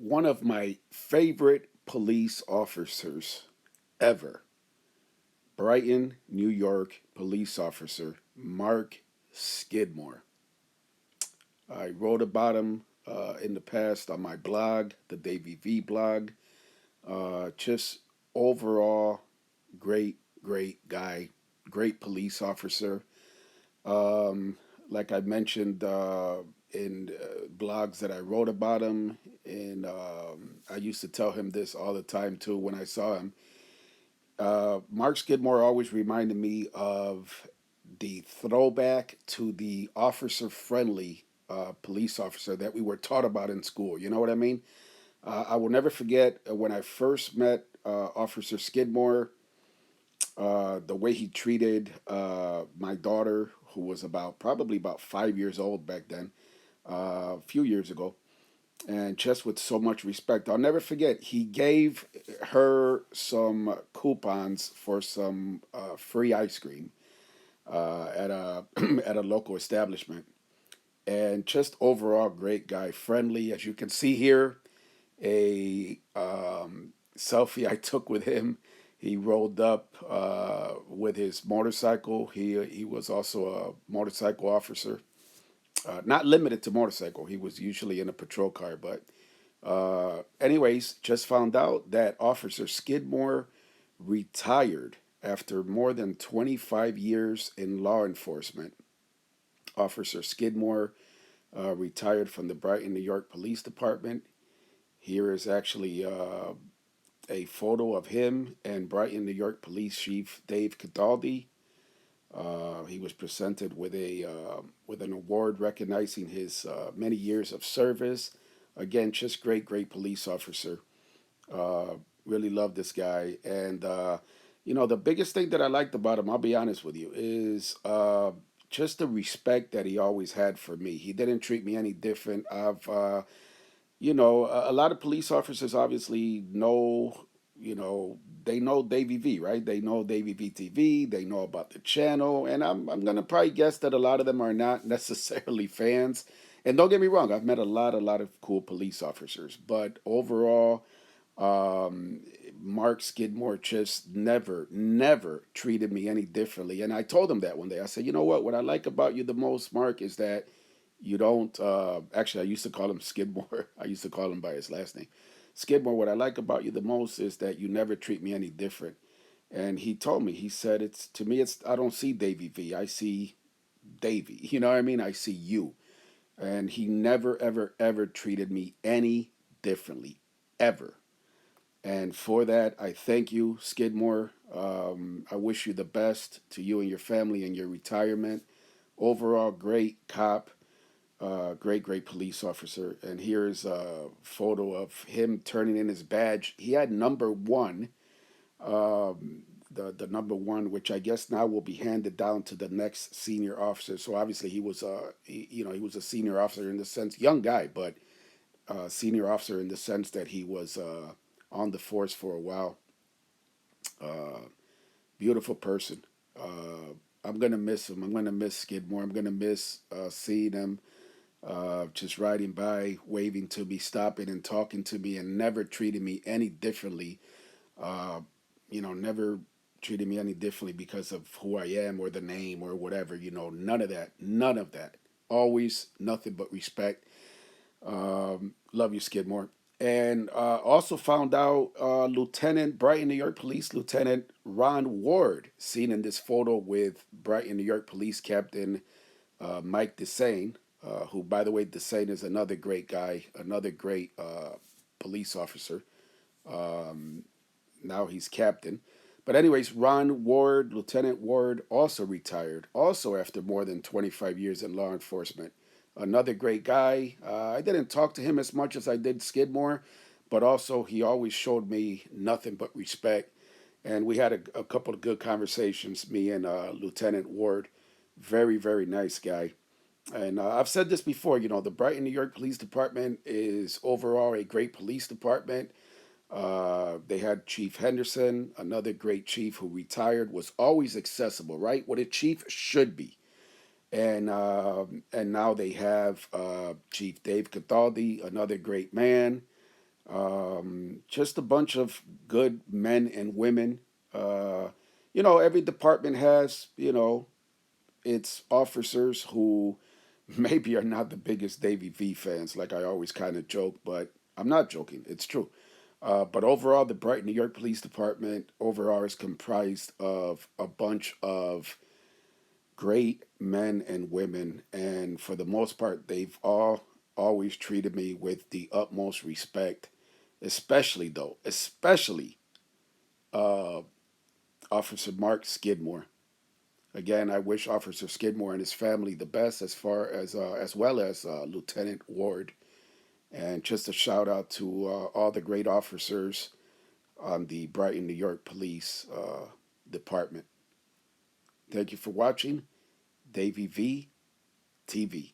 one of my favorite police officers ever, Brighton, New York police officer Mark Skidmore. I wrote about him in the past on my blog, the Davy V blog. Just overall, great guy, great police officer. Um, like I mentioned in blogs that I wrote about him, and I used to tell him this all the time too when I saw him. Mark Skidmore always reminded me of the throwback to the officer friendly police officer that we were taught about in school. You know what I mean? I will never forget when I first met Officer Skidmore, the way he treated my daughter, who was probably about 5 years old back then, a few years ago, and just with so much respect. I'll never forget, he gave her some coupons for some free ice cream at a at a local establishment, and just overall great guy, friendly. As you can see here, a selfie I took with him. He rolled up with his motorcycle. He was also a motorcycle officer, not limited to motorcycle. He was usually in a patrol car. But anyways, just found out that Officer Skidmore retired after more than 25 years in law enforcement. Officer Skidmore retired from the Brighton, New York Police Department. Here is actually a photo of him and Brighton, New York Police Chief Dave Cataldi. He was presented with an award recognizing his many years of service. Again, just great police officer. Uh, really love this guy, and the biggest thing that I liked about him, I'll be honest with you, is just the respect that he always had for me. He didn't treat me any different. A lot of police officers obviously know, they know Davy V, right? They know Davy V TV, they know about the channel, and I'm gonna probably guess that a lot of them are not necessarily fans. And don't get me wrong, I've met a lot of cool police officers, but overall, um, Mark Skidmore just never treated me any differently. And I told him that one day. I said, you know what I like about you the most, Mark, is that you don't actually I used to call him Skidmore. I used to call him by his last name. Skidmore, what I like about you the most is that you never treat me any different. And he told me, he said, it's to me it's I don't see Davy V. I see Davy. You know what I mean? I see you. And he never ever treated me any differently. Ever. And for that, I thank you, Skidmore. I wish you the best to you and your family in your retirement. Overall, great cop, great police officer. And here's a photo of him turning in his badge. He had number one, the number one, which I guess now will be handed down to the next senior officer. So obviously he was a senior officer in the sense, young guy, but senior officer in the sense that he was on the force for a while. Uh, Beautiful person. I'm gonna miss him. I'm gonna miss Skidmore. I'm gonna miss seeing him just riding by, waving to me, stopping and talking to me, and never treating me any differently. Uh, never treating me any differently because of who I am or the name or whatever. None of that. None of that. Always nothing but respect. Love you, Skidmore. And also found out Lieutenant Brighton, New York Police Lieutenant Ron Ward, seen in this photo with Brighton, New York Police Captain Mike Desane, who, by the way, Desane is another great guy, another great police officer. Um, Now he's captain. But anyways, Ron Ward, Lieutenant Ward, also retired, also after more than 25 years in law enforcement. Another great guy. I didn't talk to him as much as I did Skidmore, but also he always showed me nothing but respect. And we had a couple of good conversations, me and Lieutenant Ward. Very nice guy. And I've said this before, the Brighton, New York Police Department is overall a great police department. They had Chief Henderson, another great chief who retired, was always accessible, right? What a chief should be. And now they have Chief Dave Cataldi, another great man. Just a bunch of good men and women. Uh, every department has, its officers who maybe are not the biggest Davy V fans, like I always kind of joke, but I'm not joking. It's true. But overall, the Brighton, New York Police Department overall is comprised of a bunch of great men and women, and for the most part, they've all always treated me with the utmost respect. Especially uh, Officer Mark Skidmore. Again, I wish Officer Skidmore and his family the best, as well as Lieutenant Ward. And just a shout out to all the great officers on the Brighton, New York Police Department. Thank you for watching Davey V TV.